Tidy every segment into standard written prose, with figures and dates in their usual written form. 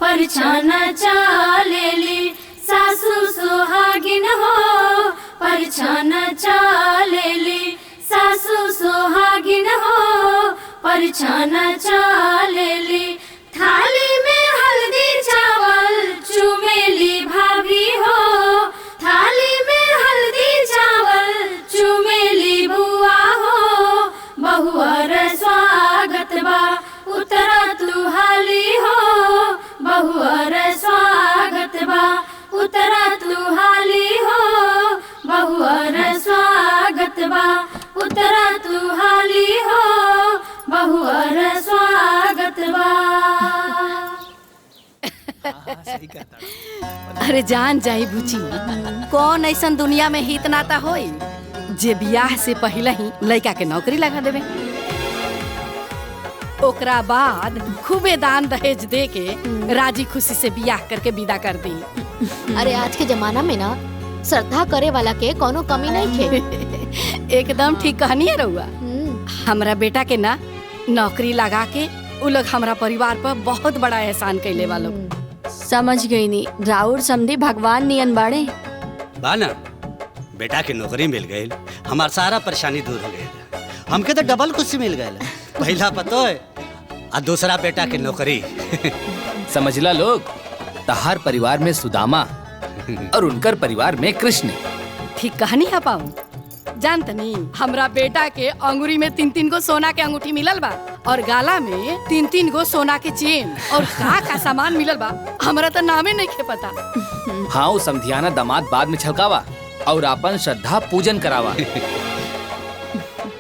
परछाना चालेली सासू सोहागिन हो, परछाना चालेली सासू सोहागिन हो, परछाना चालेली। थाली में हल्दी चावल चुमेली भाभी हो, थाली में हल्दी चावल चुमेली बुआ हो। बहुअर स्वागत बा उतरा तू हाली हो, बहुअर स्वागत बा उतरा तू हाली हो, बहुअर स्वागत बा उतरा तू हाली हो, बहुअर स्वागत बा। अरे जान जाई बुची, कौन ऐसन दुनिया में हित नाता होई जे बियाह से पहले ही लड़का के नौकरी लगा देवे, ओकरा बाद खूबे दान दहेज दे के राजी खुशी से बियाह करके विदा कर दी। अरे आज के जमाना में ना श्रद्धा करे वाला के कोनो कमी नहीं थे। एकदम ठीक कहनी है रउआ। हमरा बेटा के ना नौकरी लगा के उ लोग हमरा परिवार पर बहुत बड़ा एहसान कैले वालो। समझ गई नी, राउर समझी भगवान नियन बाड़े बाना। बेटा के नौकरी मिल गई, हमार सारा परेशानी दूर हो गई। हमके तो डबल खुशी मिल गई, पहला पतो है और दूसरा बेटा के नौकरी। समझला लोग, तहार परिवार में सुदामा और उनकर परिवार में कृष्ण। ठीक कहानी है पाऊ। जानतनी हमरा बेटा के अंगूरी में 3-3 गो सोना के अंगूठी मिलल बा और गाला में 3-3 गो सोना के चेन और का सामान मिलल बा, हमरा तो नामे नहीं के पता। हाँ, वो समधियाना दामाद बाद में छलकावा और अपन श्रद्धा पूजन करावा।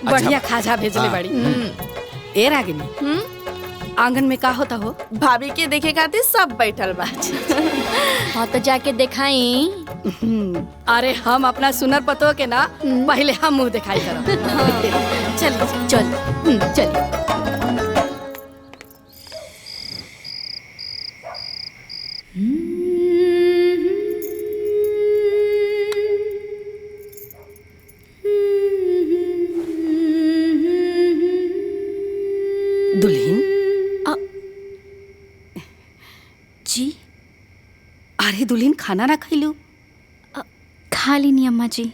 बढ़िया खाजा भेजले बड़ी। ए रागिनी, आंगन में का होता हो? भाभी के देखे खातिर सब बैठल बा। हाँ तो जाके दिखाई। अरे हम अपना सुनर पतो के ना पहले हम मुंह दिखाई करब। चल चल चल। दुल्हन जी। अरे दुल्हन, खाना ना खैलू? खा लीनी अम्मा जी।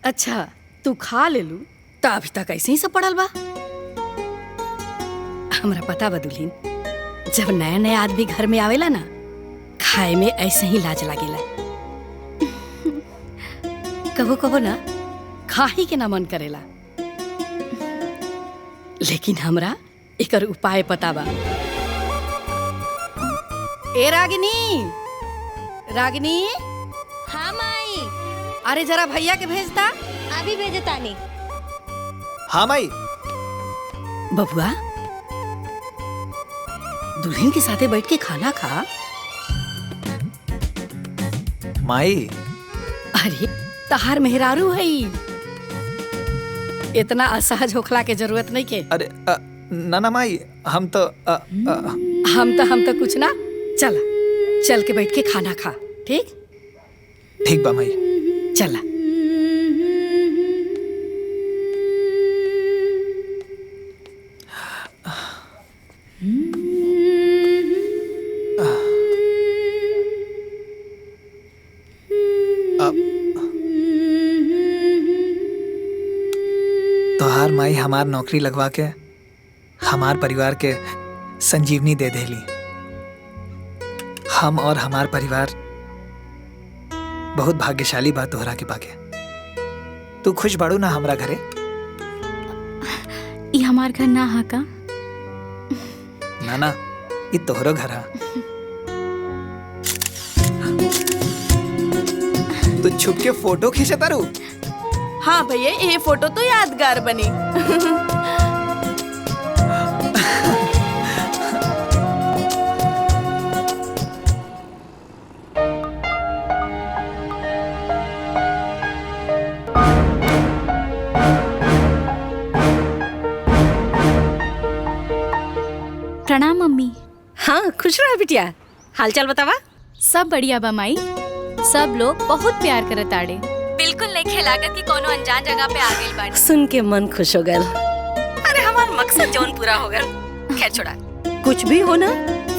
अच्छा, तू खा ले लू तो अभी तक ऐसे ही सब पड़ल बा। हमरा पता बा दुल्हन, जब नया नया आदमी घर में आवेला ना, खाए में ऐसे ही लाज लागेला। कबो कबो ना खाही के ना मन करेला, लेकिन हमरा एकर उपाय पता बा। ए रागिनी, रागिनी। हाँ माई। अरे जरा भैया के भेजता। अभी भेजतानी। हाँ माई। बबुआ, दुल्हन के साथे बैठ के खाना खा। माई। अरे तहार मेहरारू है, इतना असहज होखला के जरूरत नहीं के। अरे ना माई, हम तो कुछ ना। चल के बैठ के खाना खा। ठीक ठीक बा माई। चला। तोहार माई हमार नौकरी लगवा के हमार परिवार के संजीवनी दे देली। हम और हमार परिवार बहुत भाग्यशाली बा तोहरा के पाके। तू खुश बाड़ू ना हमरा घरे? ये हमार घर ना हा का? ना, ये तोहरो घर हा। तू छुप के फोटो खींचता रू? हाँ भैया, ये फोटो तो यादगार बनी। प्रणाम मम्मी। हाँ, खुश रहो बिटिया। हालचाल बतावा। सब बढ़िया बा माई। सब लोग बहुत प्यार करत आड़े। बिल्कुल नहीं लागत कि कोनो अनजान जगह पे आ गइल बानी। सुन के मन खुश हो गया। अरे हमार मकसद जौन पूरा हो गया। खैर छोड़ा, कुछ भी हो ना,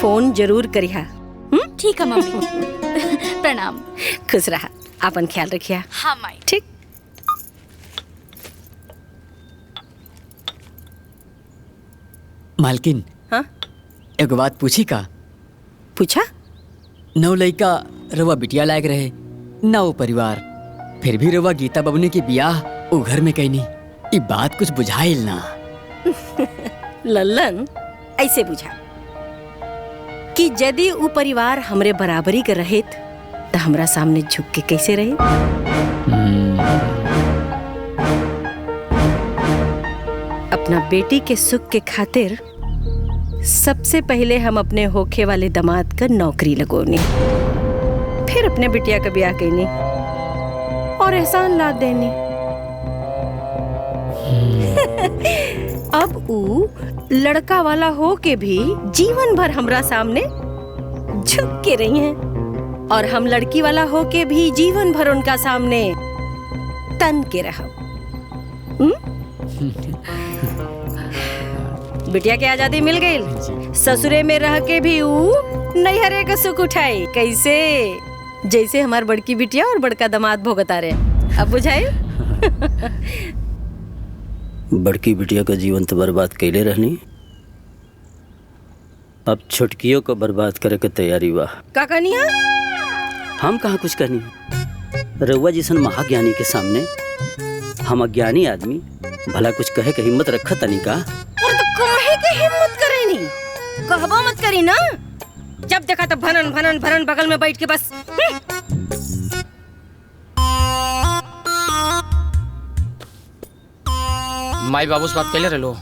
फोन जरूर करिहा। ठीक है मम्मी। प्रणाम। खुश रहा, अपन ख्याल रखिया। हाँ माई। ठीक। मालकिन, हाँ एगो बात पूछी का? पूछा। नौ लइका रवा बिटिया लायक रहे, ना वो परिवार, फिर भी रवा गीता बबनी के बियाह वो घर में कैनी। ई बात कुछ बुझाइल ना। लल्लन, ऐसे बुझा कि यदि वो परिवार हमरे बराबरी के रहित तो हमरा सामने झुक के कैसे रहे। अपना बेटी के सुख के खातिर सबसे पहले हम अपने होखे वाले दामाद का नौकरी लगोनी, फिर अपने बिटिया का ब्याह कैनी और एहसान लाद देनी। अब ऊ लड़का वाला हो के भी जीवन भर हमरा सामने झुक के रही हैं और हम लड़की वाला हो के भी जीवन भर उनका सामने तन के रहा। बिटिया के आजादी मिल गई, ससुरे में रह के भी ऊ नैहरे का सुख उठाई। कैसे? जैसे हमार बड़की बिटिया और बड़का दामाद भोगता रहे। अब बुझाए? बड़की बिटिया का जीवन तो बर्बाद कैले रहनी, अब छोटकियों को बर्बाद करे के तैयारी बा। का कहनिया? हम कहाँ कुछ करनी, रउआ जिसन महाज्ञानी के सामने हम अज्ञानी आदमी भला कुछ कहे के हिम्मत रखा तनी का? और तो कहे के हिम्मत करे नी, कहबो मत करी ना। जब देखा तो भनन भनन भनन बगल में बैठ के बस। माई बाबू से बात कैले रहे लो।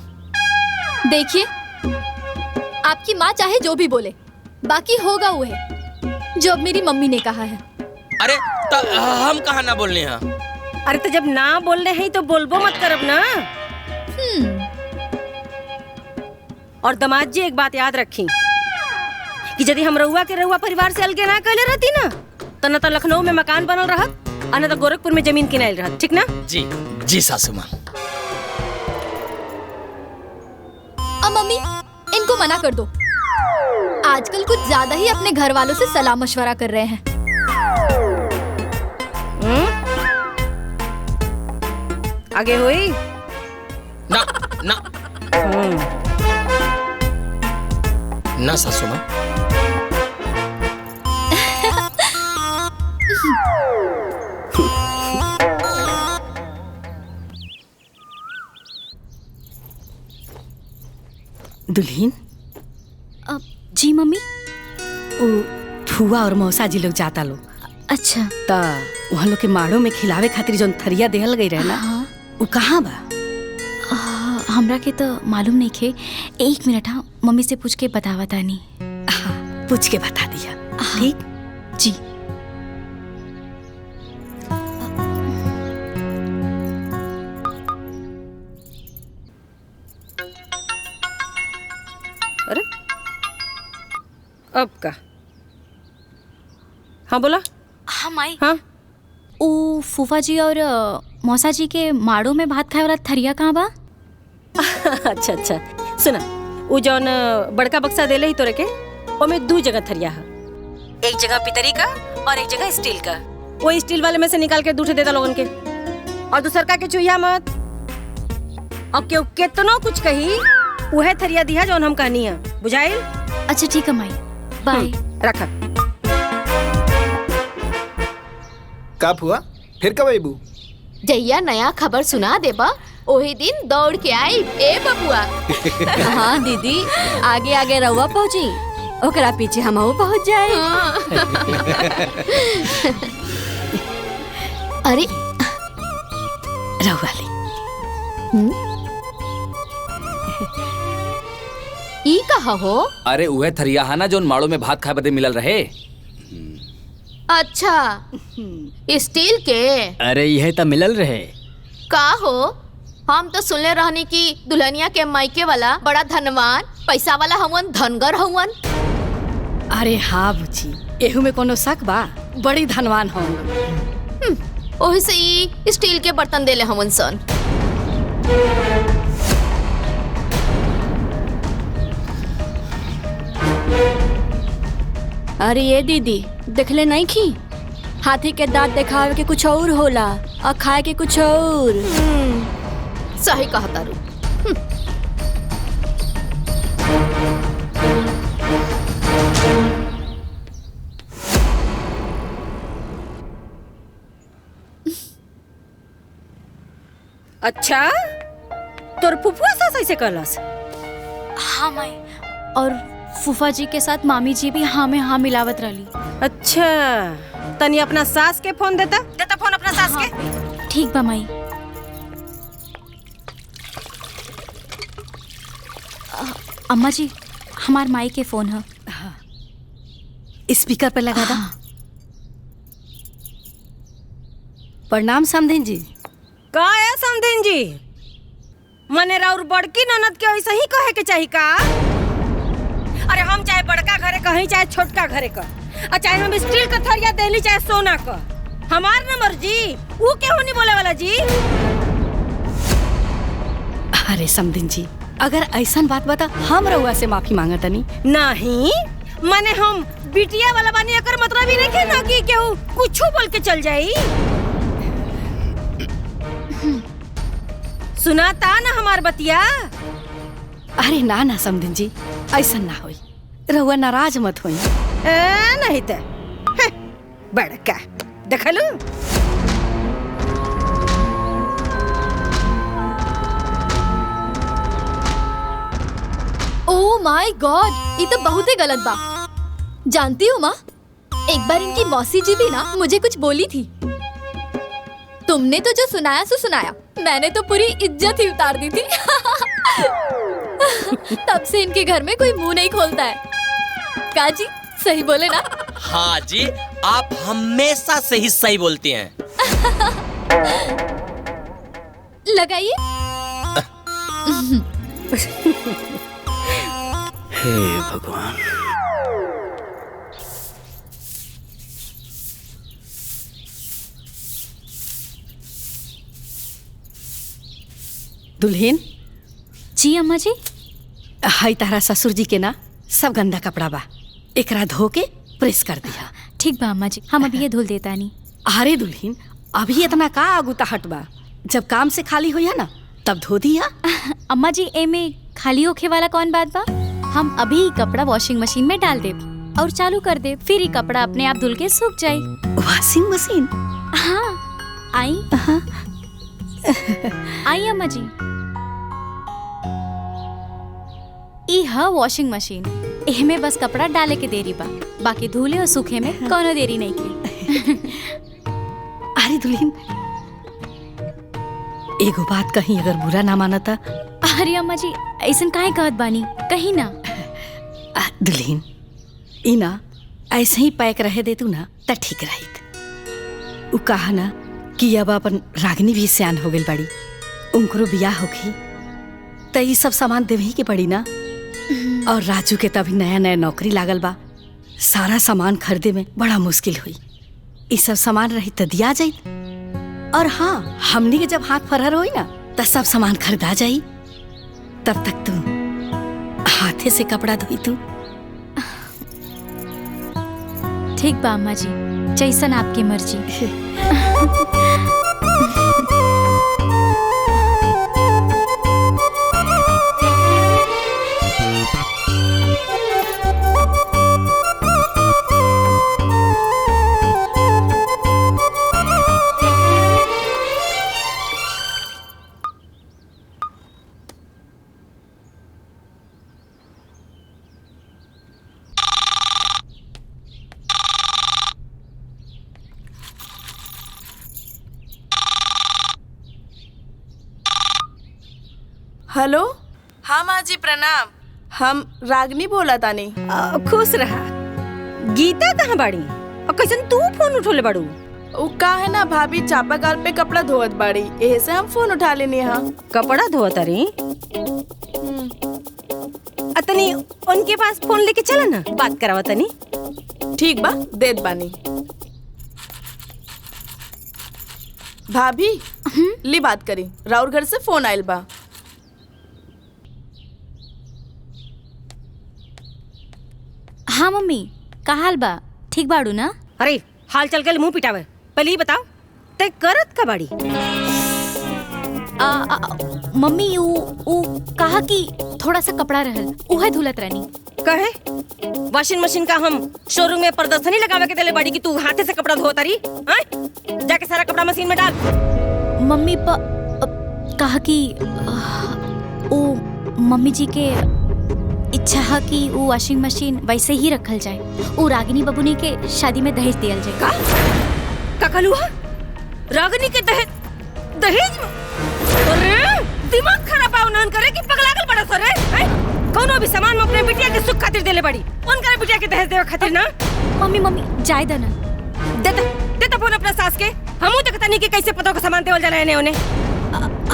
देखिए, आपकी माँ चाहे जो भी बोले, बाकी होगा वो है जो अब मेरी मम्मी ने कहा है। अरे हम कहाँ ना बोलने हैं? अरे तो जब ना बोलने हैं तो बोलबो मत करब ना। और दामाद जी एक बात याद रखी कि यदि हम रउआ के रउआ परिवार से अलगे ना कैले रहती ना तो न तो लखनऊ में मकान बनल रहत और न तो गोरखपुर में जमीन किनाइल रहत। ठीक ना? जी जी सासू माँ। अब मम्मी, इनको मना कर दो। आजकल कुछ ज्यादा ही अपने घर वालों से सलाह मशवरा कर रहे हैं। आगे हुई ना ना ना सासू माँ। दुल्हीन, जी मम्मी। फुआ और मौसा जी लोग जाता लोग। अच्छा। ता वहाँ लोग के माड़ो में खिलावे खातिर जोन थरिया देहल गई रहे ना, वो कहाँ बा? हमरा के तो मालूम नहीं खे। एक मिनट, हाँ, मम्मी से पूछ के बतावा तानी। हाँ, पूछ के बता दिया। ठीक जी। अरे अब का? हाँ बोला। हाँ माई। हाँ, ओ फूफा जी और मौसा जी के माड़ो में भात खाए वाला थरिया कहाँ बा? अच्छा अच्छा, सुना, वो जौन बड़का बक्सा देले ही तोरे के, ओमे 2 जगह थरिया है। एक जगह पितरी का और एक जगह स्टील का। वो स्टील वाले में से निकाल के दूसरे देता लोगन के, और दूसर का के चुहिया मत। अब क्यों कितना कुछ कही, वह थरिया दिया जौन हम कहनी है। बुझाइल? अच्छा ठीक है माई, बाय। रखा। का हुआ? फिर कब आईबू? जैया नया खबर सुना देबा ओही दिन दौड़ के आई। ए बबुआ। हाँ दीदी, आगे आगे रहुआ पहुँची, ओकरा पीछे हम पहुँच जाए। अरे रहुआ ली। ई कहा हो? अरे उहे थरियाहाना जोन माड़ो में भात खाए बदे मिलल रहे। अच्छा, स्टील के? अरे यह तो मिलल रहे। का हो? हम तो सुनले रहनी कि दुल्हनिया के मायके वाला बड़ा धनवान पैसा वाला हवन, धनगर हवन। अरे हाँ बुची, एहू में कोनो शक बा? बड़ी धनवान हो। ओही से ई स्टील के बर्तन देले हवन सन। अरे ये दीदी देखले नहीं की, हाथी के दांत दिखावे के कुछ और होला और खाए के कुछ और। सही कहा तारू। अच्छा, तोर फुफुआ सास ऐसे कहलस? हाँ माई, और फूफा जी के साथ मामी जी भी हाँ में हाँ मिलावत रही। अच्छा, तनी अपना सास के फोन देता फोन अपना सास के। ठीक बा माई। अम्मा जी, हमार माई के फोन है। स्पीकर पे लगा दो। प्रणाम समधिन जी। का है समधिन जी? मने राउर बड़की ननद के ऐसे ही कहे के चाहिए का? अरे हम चाहे बड़का घरे कहीं चाहे छोटका घरे का, और चाहे हम स्टील का थरिया देली चाहे सोना का, हमार न मर्जी। वो क्यों नहीं बोले वाला जी? अरे समधिन जी, अगर ऐसा बात बता हम रउआ से माफी मांगत नहीं। नहीं, मने हम बिटिया वाला बानी, अकर मतलब ही नहीं के ना कि केहू कुछ बोल के चल जाई। सुनाता ना हमार बतिया? अरे ना ना समधिन जी, ऐसा ना होई, रउआ नाराज मत होई। नहीं तो बड़का देखलू। ओह माय गॉड, ये तो बहुत ही गलत बा। जानती हो माँ, एक बार इनकी मौसी जी भी ना मुझे कुछ बोली थी। तुमने तो जो सुनाया सो सुनाया, मैंने तो पूरी इज्जत ही उतार दी थी। तब से इनके घर में कोई मुंह नहीं खोलता है। काजी सही बोले ना? हाँ जी, आप हमेशा से ही सही बोलती हैं। लगाइए। हे भगवान। दुल्हन जी अम्मा जी। हाय तारा ससुर जी के ना सब गंदा कपड़ा बा, एकरा धो के प्रेस कर दिया। ठीक बा अम्मा जी, हम अभी ये धुल देता नहीं। अरे दुल्हन, अभी इतना का आगुताहट बा, जब काम से खाली हुई है ना तब धो दिया। अम्मा जी, ए में खाली होखे वाला कौन बात बा? हम अभी कपड़ा वॉशिंग मशीन में डाल दे और चालू कर दे, फिर ही कपड़ा अपने आप धुल के सूख जाए। Washing machine? हाँ, आई आई अम्मा जी। ई है वॉशिंग मशीन, एहमे बस कपड़ा डाले के देरी बा, बाकी धुले और सूखे में कोनो देरी नहीं की। अरे दुल्हन, एगो बात कहीं अगर बुरा ना मानता। अरे अम्मा जी, ऐसन काहे कहत बानी, कहीं ना। दुल्हन, ई ना ऐसे ही पैक रहे दे तू ना त ठीक रहित। उ कहा ना कि अब अपन रागनी भी सियान हो गई बड़ी, उनको बियाह होगी त ई सब सामान देवे ही के पड़ी ना। और राजू के तभी नया नया नौकरी लागल बा, सारा सामान खरीदे में बड़ा मुश्किल हुई। ई सब सामान रही त दिया जाई, और हाँ, हमनी के जब हाथ फरहर होई ना त सब सामान खरीदा जाई। तब तक तू हाथे से कपड़ा धोई तू। ठीक बा अम्मा जी, जैसन आपकी मर्जी। हेलो। हाँ माँ जी प्रणाम, हम रागनी बोला तानी। खुश रहा। गीता कहाँ बाड़ी और कैसन तू फोन उठोले बाड़ू? उ का है ना भाभी चापाकल पे कपड़ा धोवत बाड़ी, एहे से हम फोन उठा लेनी। हाँ, कपड़ा धोवत रही? अतनी उनके पास फोन लेके चला ना, बात करावा तनी। ठीक बा, देत बानी। भाभी ली बात करी, राउर घर से फोन आयल बा। हाँ मम्मी, का हाल बा? ठीक बाड़ू ना? अरे हाल चल के मुंह पिटावे, पहले ही बताओ ते करत का बाड़ी? मम्मी ऊ कहा कि थोड़ा सा कपड़ा रहल, उहे धुलत रहनी। कहे वॉशिंग मशीन का हम शोरूम में प्रदर्शनी लगावे के देले बाड़ी कि तू हाथे से कपड़ा धोता रही? जाके सारा कपड़ा मशीन में डाल। मम्मी कहा कि ओ मम्मी जी के इच्छा है कि वो वॉशिंग मशीन वैसे ही रखल जाए, वो रागिनी बबुनी के शादी में दहेज दियल जाए। का कहलुआ? रागिनी के दहेज में? अरे दिमाग खराब है उन्हन करे कि पगलागल बड़ा सरे? कौनो भी सामान में अपने बिटिया के सुख खातिर देले बड़ी, उनका बिटिया के दहेज देवे खातिर ना? मम्मी जाय देना। देता फोन अपना सास के, हमहू देखता नहीं कि कैसे पतों का सामान देवल जाला एने ओने।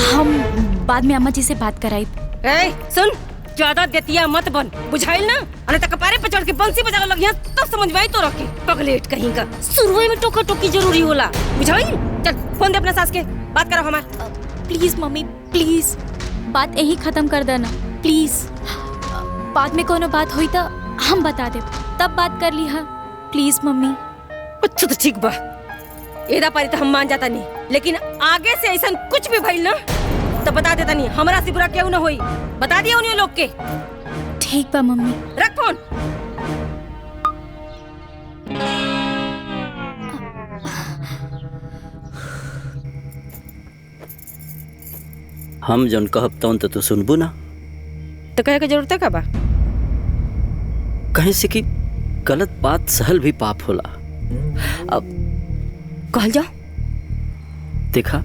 हम बाद में अम्मा जी से बात कराई। ए सुन, ज्यादा देतिया मत बन, बुझाइल ना? अने तक कपारे पे चढ़ के बंसी बजावे लगिया तो समझवाई तो रखे पगलेट कहीं का। शुरुए में टोका टोकी जरूरी होला, बुझाइल? चल फोन दे अपना सास के, बात करो हमार। प्लीज मम्मी प्लीज, बात यही खत्म कर देना प्लीज। बाद में कोनो बात हुई तो हम बता दे, तब बात कर ली। हाँ प्लीज मम्मी। अच्छा तो ठीक बा, एदा पारी तो हम मान जाता नहीं, लेकिन आगे से ऐसा कुछ भी भइल ना तो बता देता नहीं, हमरा से बुरा क्यों ना होई, बता दिया उन्हें लोग के। ठीक बा मम्मी। रख फोन। हम जौन कहब तौन तो तू सुनबू ना, तो कहे के जरूरत है का बा? कहे से कि गलत बात सहल भी पाप होला। अब कहल जा। देखा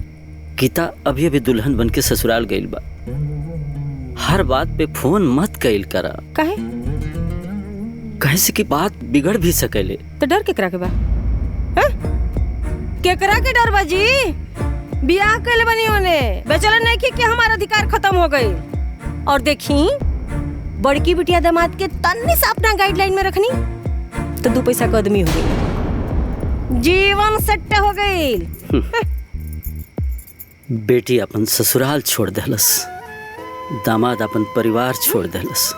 गीता अभी अभी दुल्हन बन के ससुराल गइल बा, हर बात पे फोन मत कइल करा। काहे? कहे से कि बात बिगड़ भी सकेले। तो डर केकरा के बा? केकरा के डर बाजी? बियाह कइले बनी ओने, बेचैन नहीं कि हमारा अधिकार खत्म हो गई। और देखी बड़की बिटिया दामाद के तन्नी से अपना गाइडलाइन में रखनी तो 2 पैसा का आदमी हो गई, जीवन सेट हो गई। बेटी अपन ससुराल छोड़ देलस, दामाद अपन परिवार छोड़ देलस,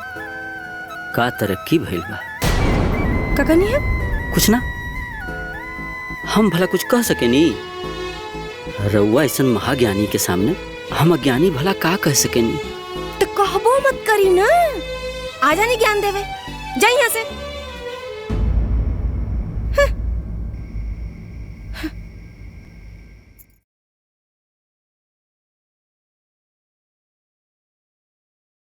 का तरक्की भइल बा। का कहनी है? कुछ ना, हम भला कुछ कह सके नी? रउआ ऐसन महाज्ञानी के सामने हम अज्ञानी भला का कह सके नी? तो कहबो मत करी ना, आ जानी ज्ञान देवे, जा यहाँ से।